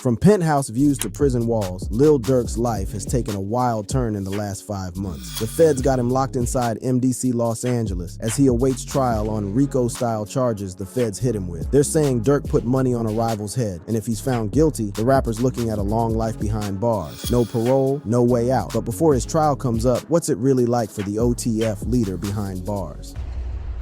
From penthouse views to prison walls, Lil Durk's life has taken a wild turn in the last 5 months. The feds got him locked inside MDC Los Angeles as he awaits trial on RICO-style charges the feds hit him with. They're saying Durk put money on a rival's head, and if he's found guilty, the rapper's looking at a long life behind bars. No parole, no way out. But before his trial comes up, what's it really like for the OTF leader behind bars?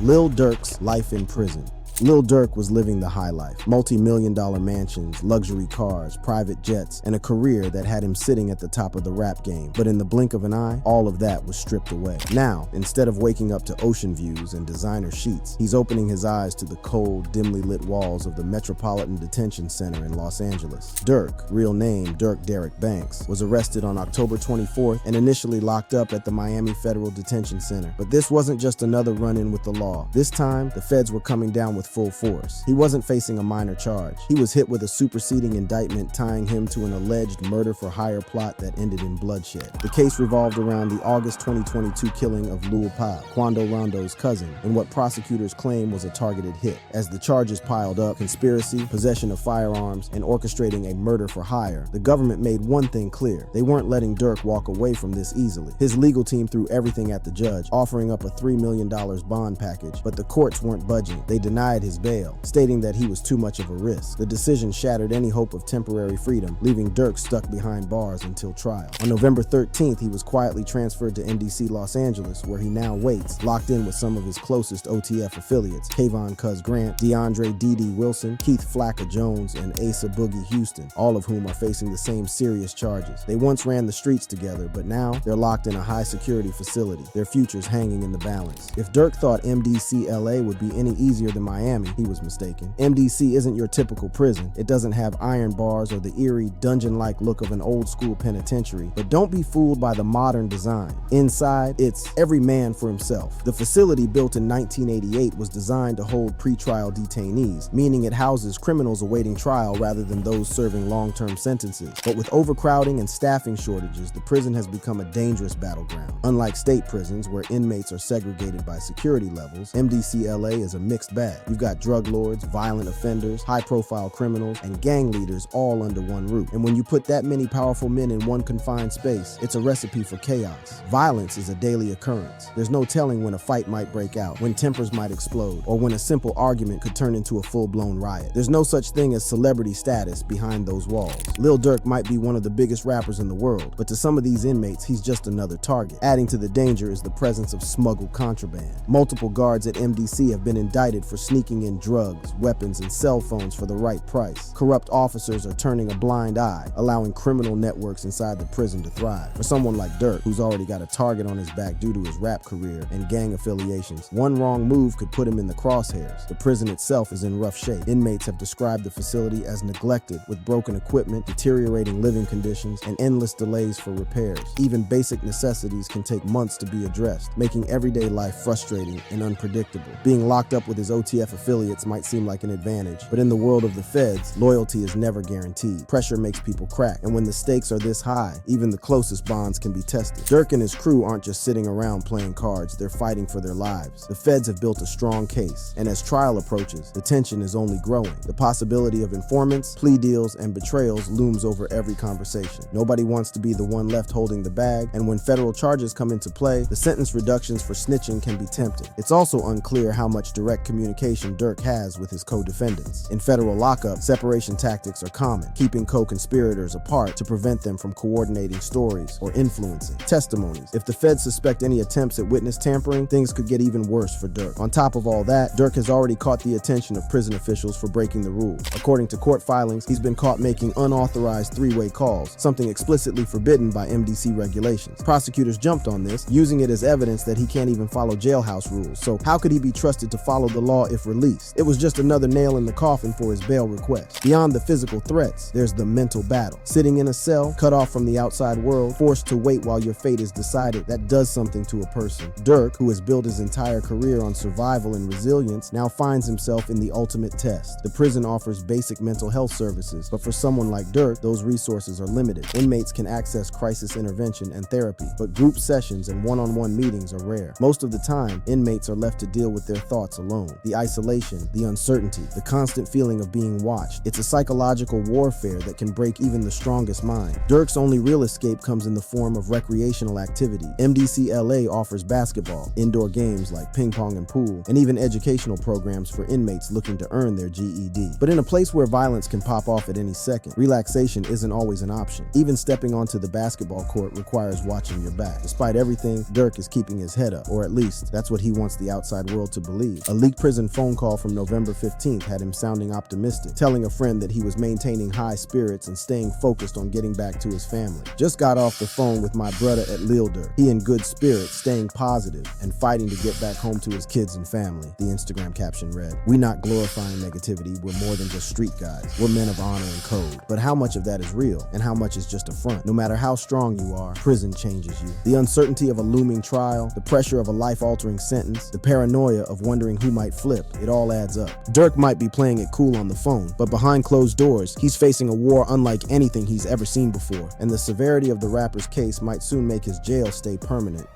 Lil Durk's life in prison. Lil Durk was living the high life. Multi-million-dollar mansions, luxury cars, private jets, and a career that had him sitting at the top of the rap game. But in the blink of an eye, all of that was stripped away. Now, instead of waking up to ocean views and designer sheets, he's opening his eyes to the cold, dimly lit walls of the Metropolitan Detention Center in Los Angeles. Durk, real name Durk Derek Banks, was arrested on October 24th and initially locked up at the Miami Federal Detention Center. But this wasn't just another run-in with the law. This time, the feds were coming down with full force. He wasn't facing a minor charge. He was hit with a superseding indictment tying him to an alleged murder-for-hire plot that ended in bloodshed. The case revolved around the August 2022 killing of Lil Pa, Quando Rondo's cousin, in what prosecutors claim was a targeted hit. As the charges piled up, conspiracy, possession of firearms, and orchestrating a murder for hire, the government made one thing clear: they weren't letting Durk walk away from this easily. His legal team threw everything at the judge, offering up a $3 million bond package, but the courts weren't budging. They denied his bail, stating that he was too much of a risk. The decision shattered any hope of temporary freedom, leaving Durk stuck behind bars until trial. On November 13th, he was quietly transferred to MDC Los Angeles, where he now waits, locked in with some of his closest OTF affiliates: Kayvon Cuz Grant, DeAndre D.D. Wilson, Keith Flacca Jones, and Asa Boogie Houston, all of whom are facing the same serious charges. They once ran the streets together, but now they're locked in a high-security facility, their futures hanging in the balance. If Durk thought MDC LA would be any easier than Miami, he was mistaken. MDC isn't your typical prison. It doesn't have iron bars or the eerie, dungeon-like look of an old-school penitentiary, but don't be fooled by the modern design. Inside, it's every man for himself. The facility, built in 1988, was designed to hold pretrial detainees, meaning it houses criminals awaiting trial rather than those serving long-term sentences. But with overcrowding and staffing shortages, the prison has become a dangerous battleground. Unlike state prisons, where inmates are segregated by security levels, MDC LA is a mixed bag. You've got drug lords, violent offenders, high-profile criminals, and gang leaders all under one roof. And when you put that many powerful men in one confined space, it's a recipe for chaos. Violence is a daily occurrence. There's no telling when a fight might break out, when tempers might explode, or when a simple argument could turn into a full-blown riot. There's no such thing as celebrity status behind those walls. Lil Durk might be one of the biggest rappers in the world, but to some of these inmates, he's just another target. Adding to the danger is the presence of smuggled contraband. Multiple guards at MDC have been indicted for sneaking in drugs, weapons, and cell phones for the right price. Corrupt officers are turning a blind eye, allowing criminal networks inside the prison to thrive. For someone like Durk, who's already got a target on his back due to his rap career and gang affiliations, one wrong move could put him in the crosshairs. The prison itself is in rough shape. Inmates have described the facility as neglected, with broken equipment, deteriorating living conditions, and endless delays for repairs. Even basic necessities can take months to be addressed, making everyday life frustrating and unpredictable. Being locked up with his OTF affiliates might seem like an advantage, but in the world of the feds, loyalty is never guaranteed. Pressure makes people crack, and when the stakes are this high, even the closest bonds can be tested. Durk and his crew aren't just sitting around playing cards, they're fighting for their lives. The feds have built a strong case, and as trial approaches, the tension is only growing. The possibility of informants, plea deals, and betrayals looms over every conversation. Nobody wants to be the one left holding the bag, and when federal charges come into play, the sentence reductions for snitching can be tempting. It's also unclear how much direct communication Durk has with his co-defendants. In federal lockup, separation tactics are common, keeping co-conspirators apart to prevent them from coordinating stories or influencing testimonies. If the feds suspect any attempts at witness tampering, things could get even worse for Durk. On top of all that, Durk has already caught the attention of prison officials for breaking the rules. According to court filings, he's been caught making unauthorized three-way calls, something explicitly forbidden by MDC regulations. Prosecutors jumped on this, using it as evidence that he can't even follow jailhouse rules. So how could he be trusted to follow the law if released? It was just another nail in the coffin for his bail request. Beyond the physical threats, there's the mental battle. Sitting in a cell, cut off from the outside world, forced to wait while your fate is decided, that does something to a person. Durk, who has built his entire career on survival and resilience, now finds himself in the ultimate test. The prison offers basic mental health services, but for someone like Durk, those resources are limited. Inmates can access crisis intervention and therapy, but group sessions and one-on-one meetings are rare. Most of the time, inmates are left to deal with their thoughts alone. The isolation, the uncertainty, the constant feeling of being watched. It's a psychological warfare that can break even the strongest mind. Durk's only real escape comes in the form of recreational activity. MDC LA offers basketball, indoor games like ping pong and pool, and even educational programs for inmates looking to earn their GED. But in a place where violence can pop off at any second, relaxation isn't always an option. Even stepping onto the basketball court requires watching your back. Despite everything, Durk is keeping his head up, or at least that's what he wants the outside world to believe. A leaked prison phone call from November 15th had him sounding optimistic, telling a friend that he was maintaining high spirits and staying focused on getting back to his family. Just got off the phone with my brother at Lil Durk. He in good spirits, staying positive and fighting to get back home to his kids and family, the Instagram caption read. We not glorifying negativity, we're more than just street guys. We're men of honor and code. But how much of that is real and how much is just a front? No matter how strong you are, prison changes you. The uncertainty of a looming trial, the pressure of a life-altering sentence, the paranoia of wondering who might flip, it all adds up. Durk might be playing it cool on the phone, but behind closed doors, he's facing a war unlike anything he's ever seen before, and the severity of the rapper's case might soon make his jail stay permanent.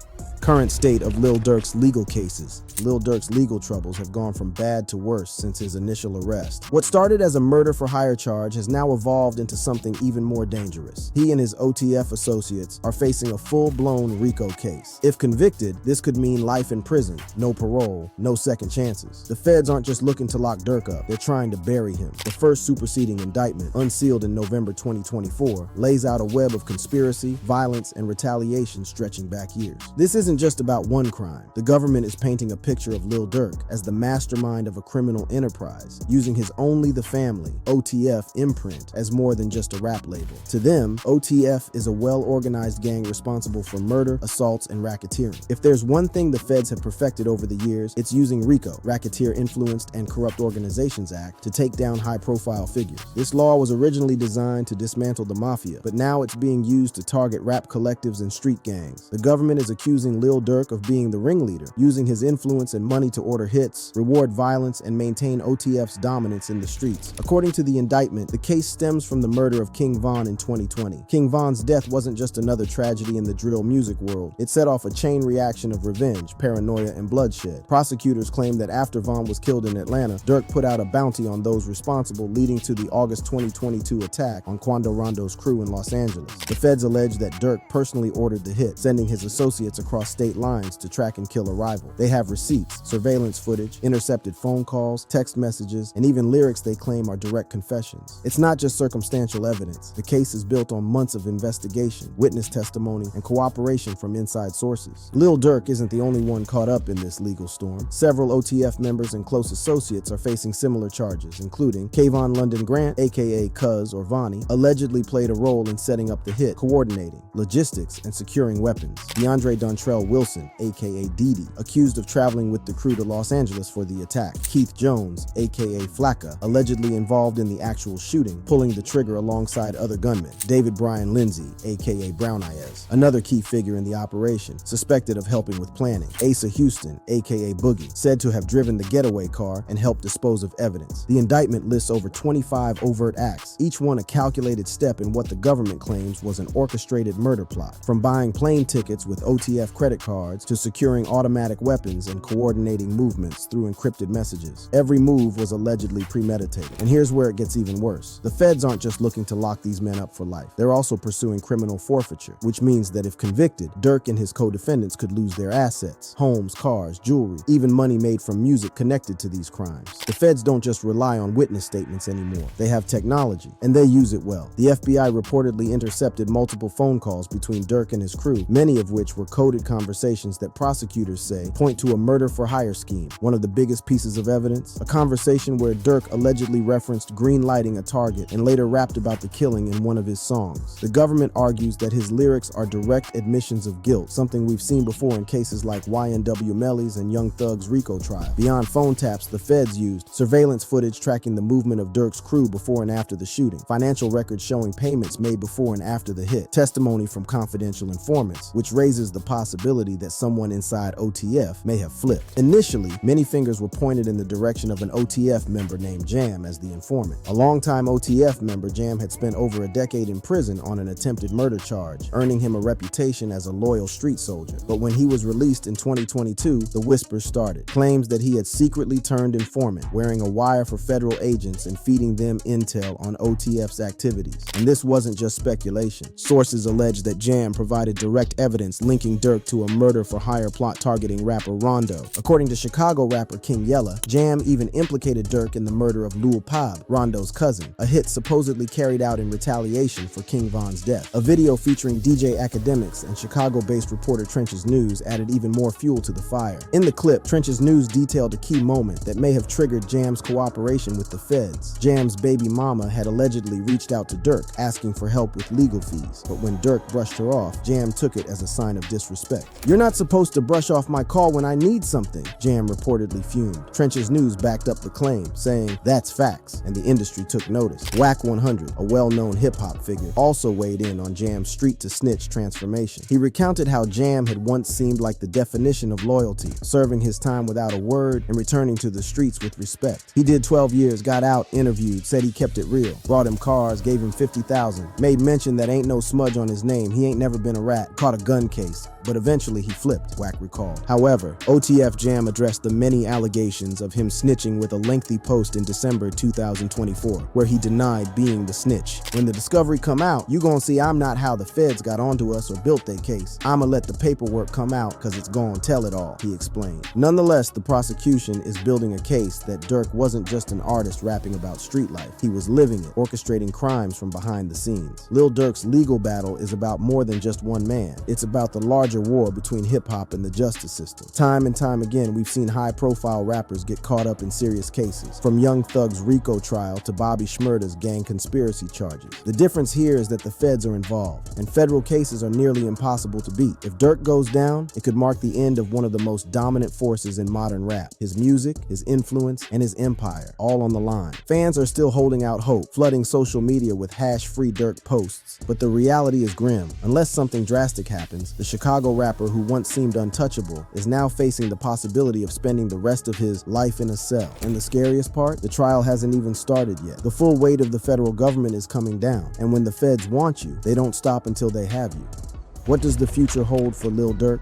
Current state of Lil Durk's legal cases. Lil Durk's legal troubles have gone from bad to worse since his initial arrest. What started as a murder-for-hire charge has now evolved into something even more dangerous. He and his OTF associates are facing a full-blown RICO case. If convicted, this could mean life in prison, no parole, no second chances. The feds aren't just looking to lock Durk up, they're trying to bury him. The first superseding indictment, unsealed in November 2024, lays out a web of conspiracy, violence, and retaliation stretching back years. This isn't just about one crime. The government is painting a picture of Lil Durk as the mastermind of a criminal enterprise, using his Only the Family, OTF, imprint as more than just a rap label. To them, OTF is a well-organized gang responsible for murder, assaults, and racketeering. If there's one thing the feds have perfected over the years, it's using RICO, Racketeer Influenced and Corrupt Organizations Act, to take down high-profile figures. This law was originally designed to dismantle the mafia, but now it's being used to target rap collectives and street gangs. The government is accusing Lil Durk of being the ringleader, using his influence and money to order hits, reward violence, and maintain OTF's dominance in the streets. According to the indictment, the case stems from the murder of King Von in 2020. King Von's death wasn't just another tragedy in the drill music world. It set off a chain reaction of revenge, paranoia, and bloodshed. Prosecutors claim that after Von was killed in Atlanta, Durk put out a bounty on those responsible, leading to the August 2022 attack on Quando Rondo's crew in Los Angeles. The feds allege that Durk personally ordered the hit, sending his associates across state lines to track and kill a rival. They have receipts, surveillance footage, intercepted phone calls, text messages, and even lyrics they claim are direct confessions. It's not just circumstantial evidence. The case is built on months of investigation, witness testimony, and cooperation from inside sources. Lil Durk isn't the only one caught up in this legal storm. Several OTF members and close associates are facing similar charges, including Kayvon London Grant, aka Cuz or Vonnie, allegedly played a role in setting up the hit, coordinating, logistics, and securing weapons. DeAndre Dontrell Wilson, aka Didi, accused of traveling with the crew to Los Angeles for the attack. Keith Jones, aka Flacca, allegedly involved in the actual shooting, pulling the trigger alongside other gunmen. David Brian Lindsay, aka Brown Eyes, another key figure in the operation, suspected of helping with planning. Asa Houston, aka Boogie, said to have driven the getaway car and helped dispose of evidence. The indictment lists over 25 overt acts, each one a calculated step in what the government claims was an orchestrated murder plot. From buying plane tickets with OTF credit cards to securing automatic weapons and coordinating movements through encrypted messages. Every move was allegedly premeditated. And here's where it gets even worse. The feds aren't just looking to lock these men up for life. They're also pursuing criminal forfeiture, which means that if convicted, Durk and his co-defendants could lose their assets, homes, cars, jewelry, even money made from music connected to these crimes. The feds don't just rely on witness statements anymore. They have technology, and they use it well. The FBI reportedly intercepted multiple phone calls between Durk and his crew, many of which were coded conversations that prosecutors say point to a murder-for-hire scheme. One of the biggest pieces of evidence, a conversation where Durk allegedly referenced green-lighting a target and later rapped about the killing in one of his songs. The government argues that his lyrics are direct admissions of guilt, something we've seen before in cases like YNW Melly's and Young Thug's RICO trial. Beyond phone taps, the feds used surveillance footage tracking the movement of Durk's crew before and after the shooting, financial records showing payments made before and after the hit, testimony from confidential informants, which raises the possibility possibility that someone inside OTF may have flipped. Initially, many fingers were pointed in the direction of an OTF member named Jam as the informant. A longtime OTF member, Jam had spent over a decade in prison on an attempted murder charge, earning him a reputation as a loyal street soldier. But when he was released in 2022, the whispers started. Claims that he had secretly turned informant, wearing a wire for federal agents and feeding them intel on OTF's activities. And this wasn't just speculation. Sources allege that Jam provided direct evidence linking Durk to a murder-for-hire plot targeting rapper Rondo. According to Chicago rapper King Yella, Jam even implicated Durk in the murder of Lil Pab, Rondo's cousin, a hit supposedly carried out in retaliation for King Von's death. A video featuring DJ Academics and Chicago-based reporter Trench's News added even more fuel to the fire. In the clip, Trench's News detailed a key moment that may have triggered Jam's cooperation with the feds. Jam's baby mama had allegedly reached out to Durk, asking for help with legal fees, but when Durk brushed her off, Jam took it as a sign of disrespect. "You're not supposed to brush off my call when I need something," Jam reportedly fumed. Trench's News backed up the claim, saying, "That's facts," and the industry took notice. Whack 100, a well-known hip-hop figure, also weighed in on Jam's street-to-snitch transformation. He recounted how Jam had once seemed like the definition of loyalty, serving his time without a word and returning to the streets with respect. He did 12 years, got out, interviewed, said he kept it real, brought him cars, gave him 50,000, made mention that ain't no smudge on his name, he ain't never been a rat, caught a gun case, but eventually he flipped, Whack recalled. However, OTF Jam addressed the many allegations of him snitching with a lengthy post in December 2024, where he denied being the snitch. "When the discovery come out, you gon' see I'm not how the feds got onto us or built their case. I'ma let the paperwork come out cause it's gon' tell it all," he explained. Nonetheless, the prosecution is building a case that Durk wasn't just an artist rapping about street life. He was living it, orchestrating crimes from behind the scenes. Lil Durk's legal battle is about more than just one man. It's about the larger war between hip-hop and the justice system. Time and time again, we've seen high-profile rappers get caught up in serious cases, from Young Thug's RICO trial to Bobby Shmurda's gang conspiracy charges. The difference here is that the feds are involved, and federal cases are nearly impossible to beat. If Durk goes down, it could mark the end of one of the most dominant forces in modern rap. His music, his influence, and his empire, all on the line. Fans are still holding out hope, flooding social media with #Free Durk posts, but the reality is grim. Unless something drastic happens, the Chicago rapper who once seemed untouchable is now facing the possibility of spending the rest of his life in a cell. And the scariest part, the trial hasn't even started yet. The full weight of the federal government is coming down, and when the feds want you, they don't stop until they have you. What does the future hold for Lil Durk?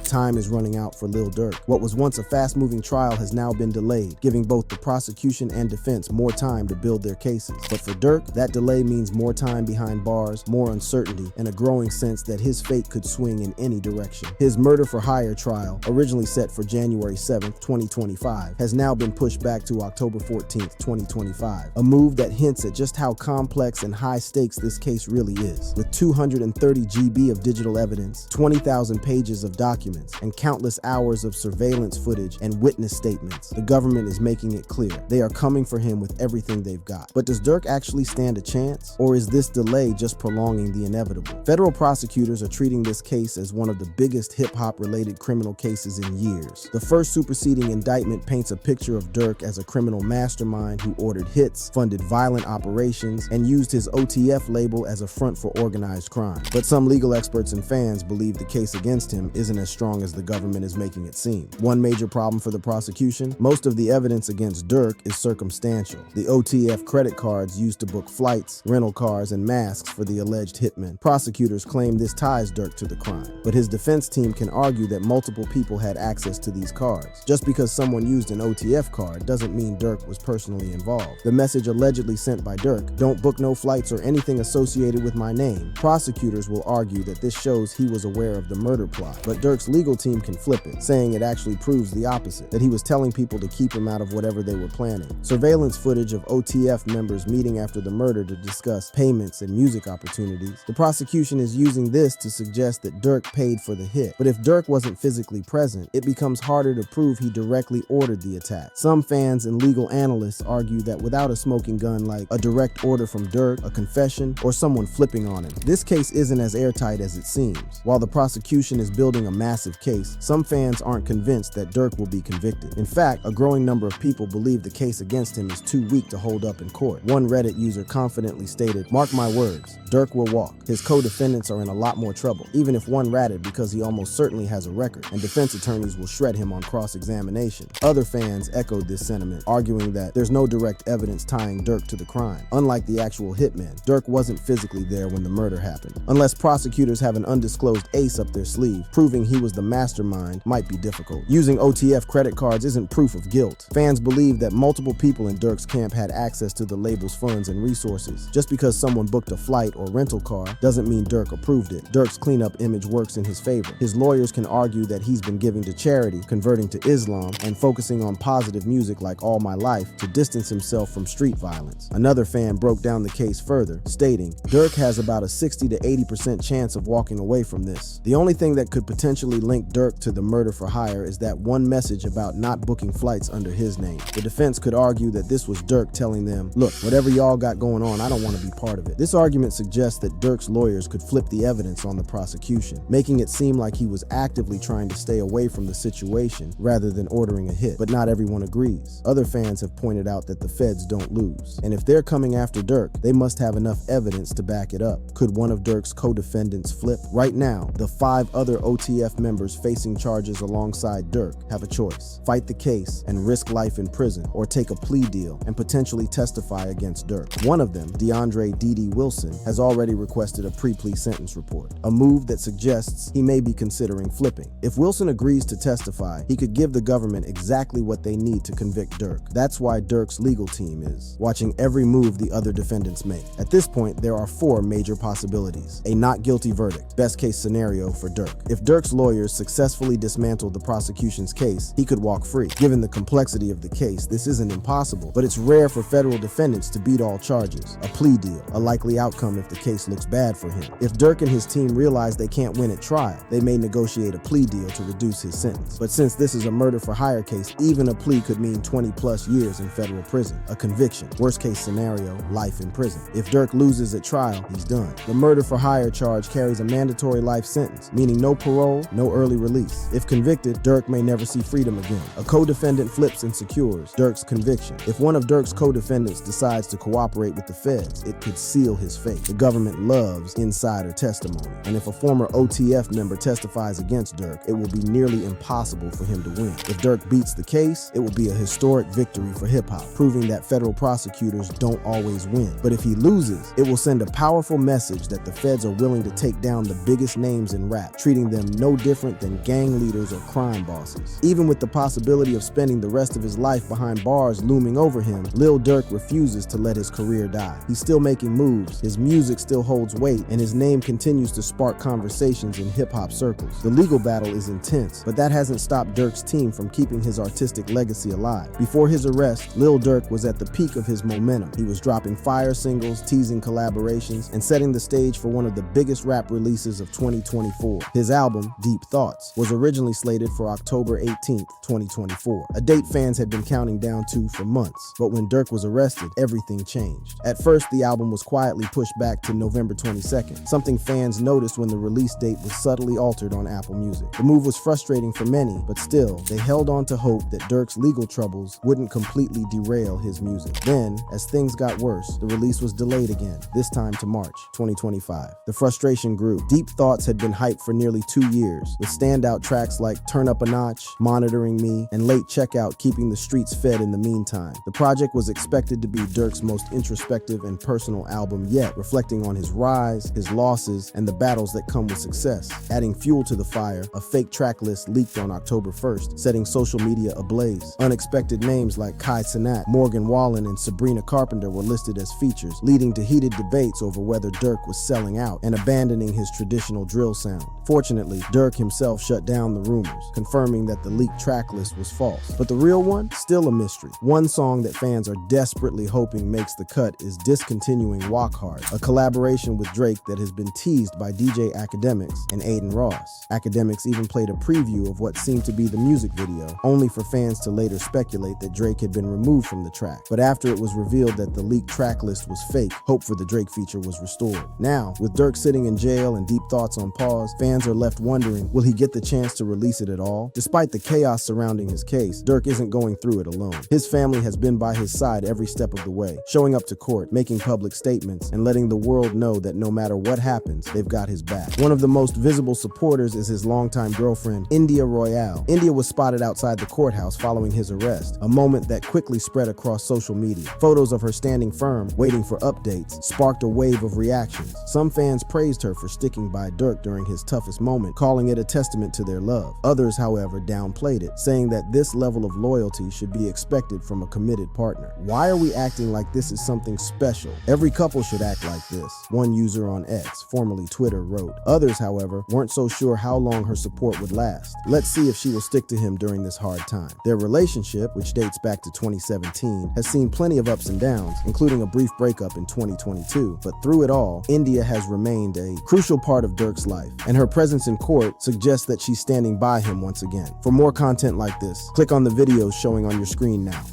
Time is running out for Lil Durk. What was once a fast-moving trial has now been delayed, giving both the prosecution and defense more time to build their cases. But for Durk, that delay means more time behind bars, more uncertainty, and a growing sense that his fate could swing in any direction. His murder-for-hire trial, originally set for January 7th, 2025, has now been pushed back to October 14th, 2025, a move that hints at just how complex and high stakes this case really is. With 230 GB of digital evidence, 20,000 pages of documents, and countless hours of surveillance footage and witness statements, the government is making it clear they are coming for him with everything they've got. But does Durk actually stand a chance? Or is this delay just prolonging the inevitable? Federal prosecutors are treating this case as one of the biggest hip-hop related criminal cases in years. The first superseding indictment paints a picture of Durk as a criminal mastermind who ordered hits, funded violent operations, and used his OTF label as a front for organized crime. But some legal experts and fans believe the case against him isn't as strong as the government is making it seem. One major problem for the prosecution: most of the evidence against Durk is circumstantial. The OTF credit cards used to book flights, rental cars, and masks for the alleged hitmen. Prosecutors claim this ties Durk to the crime, but his defense team can argue that multiple people had access to these cards. Just because someone used an OTF card doesn't mean Durk was personally involved. The message allegedly sent by Durk, "Don't book no flights or anything associated with my name." Prosecutors will argue that this shows he was aware of the murder plot, but Durk's legal team can flip it, saying it actually proves the opposite, that he was telling people to keep him out of whatever they were planning. Surveillance footage of OTF members meeting after the murder to discuss payments and music opportunities. The prosecution is using this to suggest that Durk paid for the hit. But if Durk wasn't physically present, it becomes harder to prove he directly ordered the attack. Some fans and legal analysts argue that without a smoking gun like a direct order from Durk, a confession, or someone flipping on him, this case isn't as airtight as it seems. While the prosecution is building a massive case, some fans aren't convinced that Durk will be convicted. In fact, a growing number of people believe the case against him is too weak to hold up in court. One Reddit user confidently stated, "Mark my words, Durk will walk. His co-defendants are in a lot more trouble, even if one ratted because he almost certainly has a record, and defense attorneys will shred him on cross-examination. Other fans echoed this sentiment, arguing that there's no direct evidence tying Durk to the crime. Unlike the actual hitman, Durk wasn't physically there when the murder happened. Unless prosecutors have an undisclosed ace up their sleeve, proving he was the mastermind might be difficult. Using OTF credit cards isn't proof of guilt. Fans believe that multiple people in Durk's camp had access to the label's funds and resources. Just because someone booked a flight or rental car doesn't mean Durk approved it. Durk's cleanup image works in his favor. His lawyers can argue that he's been giving to charity, converting to Islam, and focusing on positive music like All My Life to distance himself from street violence. Another fan broke down the case further, stating, Durk has about a 60 to 80% chance of walking away from this. The only thing that could potentially link Durk to the murder for hire is that one message about not booking flights under his name. The defense could argue that this was Durk telling them, look, whatever y'all got going on, I don't want to be part of it. This argument suggests that Durk's lawyers could flip the evidence on the prosecution, making it seem like he was actively trying to stay away from the situation rather than ordering a hit. But not everyone agrees. Other fans have pointed out that the feds don't lose, and if they're coming after Durk, they must have enough evidence to back it up. Could one of Durk's co-defendants flip? Right now, the 5 other OTF members facing charges alongside Durk have a choice: fight the case and risk life in prison, or take a plea deal and potentially testify against Durk. One of them, DeAndre "Dee Wilson, has already requested a pre-plea sentence report, a move that suggests he may be considering flipping. If Wilson agrees to testify, he could give the government exactly what they need to convict Durk. That's why Durk's legal team is watching every move the other defendants make. At this point, there are 4 major possibilities. A not guilty verdict, best case scenario for Durk. If Durk's lawyers successfully dismantled the prosecution's case, he could walk free. Given the complexity of the case, this isn't impossible, but it's rare for federal defendants to beat all charges. A plea deal, a likely outcome if the case looks bad for him. If Durk and his team realize they can't win at trial, they may negotiate a plea deal to reduce his sentence. But since this is a murder for hire case, even a plea could mean 20+ years in federal prison. A conviction, worst case scenario, life in prison. If Durk loses at trial, he's done. The murder for hire charge carries a mandatory life sentence, meaning no parole, no early release. If convicted, Durk may never see freedom again. A co-defendant flips and secures Durk's conviction. If one of Durk's co-defendants decides to cooperate with the feds, it could seal his fate. The government loves insider testimony, and if a former OTF member testifies against Durk, it will be nearly impossible for him to win. If Durk beats the case, it will be a historic victory for hip-hop, proving that federal prosecutors don't always win. But if he loses, it will send a powerful message that the feds are willing to take down the biggest names in rap, treating them no different than gang leaders or crime bosses. Even with the possibility of spending the rest of his life behind bars looming over him, Lil Durk refuses to let his career die. He's still making moves, his music still holds weight, and his name continues to spark conversations in hip-hop circles. The legal battle is intense, but that hasn't stopped Durk's team from keeping his artistic legacy alive. Before his arrest, Lil Durk was at the peak of his momentum. He was dropping fire singles, teasing collaborations, and setting the stage for one of the biggest rap releases of 2024. His album, Deep Thoughts, was originally slated for October 18th, 2024, a date fans had been counting down to for months. But when Durk was arrested, everything changed. At first, the album was quietly pushed back to November 22nd, something fans noticed when the release date was subtly altered on Apple Music. The move was frustrating for many, but still, they held on to hope that Durk's legal troubles wouldn't completely derail his music. Then, as things got worse, the release was delayed again, this time to March 2025. The frustration grew. Deep Thoughts had been hyped for nearly 2 years, with standout tracks like Turn Up a Notch, Monitoring Me, and Late Checkout keeping the streets fed in the meantime. The project was expected to be Durk's most introspective and personal album yet, reflecting on his rise, his losses, and the battles that come with success. Adding fuel to the fire, a fake track list leaked on October 1st, setting social media ablaze. Unexpected names like Kai Cenat, Morgan Wallen, and Sabrina Carpenter were listed as features, leading to heated debates over whether Durk was selling out and abandoning his traditional drill sound. Fortunately, Durk himself shut down the rumors, confirming that the leaked track list was false. But the real one? Still a mystery. One song that fans are desperately hoping makes the cut is Discontinuing Walk Hard, a collaboration with Drake that has been teased by DJ Academics and Aiden Ross. Academics even played a preview of what seemed to be the music video, only for fans to later speculate that Drake had been removed from the track. But after it was revealed that the leaked track list was fake, hope for the Drake feature was restored. Now, with Durk sitting in jail and Deep Thoughts on pause, fans are left wondering, will he get the chance to release it at all? Despite the chaos surrounding his case, Durk isn't going through it alone. His family has been by his side every step of the way, showing up to court, making public statements, and letting the world know that no matter what happens, they've got his back. One of the most visible supporters is his longtime girlfriend, India Royale. India was spotted outside the courthouse following his arrest, a moment that quickly spread across social media. Photos of her standing firm, waiting for updates, sparked a wave of reactions. Some fans praised her for sticking by Durk during his toughest moment, calling it a testament to their love. Others, however, downplayed it, saying that this level of loyalty should be expected from a committed partner. Why are we acting like this is something special? Every couple should act like this, one user on X, formerly Twitter, wrote. Others, however, weren't so sure how long her support would last. Let's see if she will stick to him during this hard time. Their relationship, which dates back to 2017, has seen plenty of ups and downs, including a brief breakup in 2022, but through it all, India has remained a crucial part of Durk's life, and her presence in court suggests that she's standing by him once again. For more content like this, click on the videos showing on your screen now.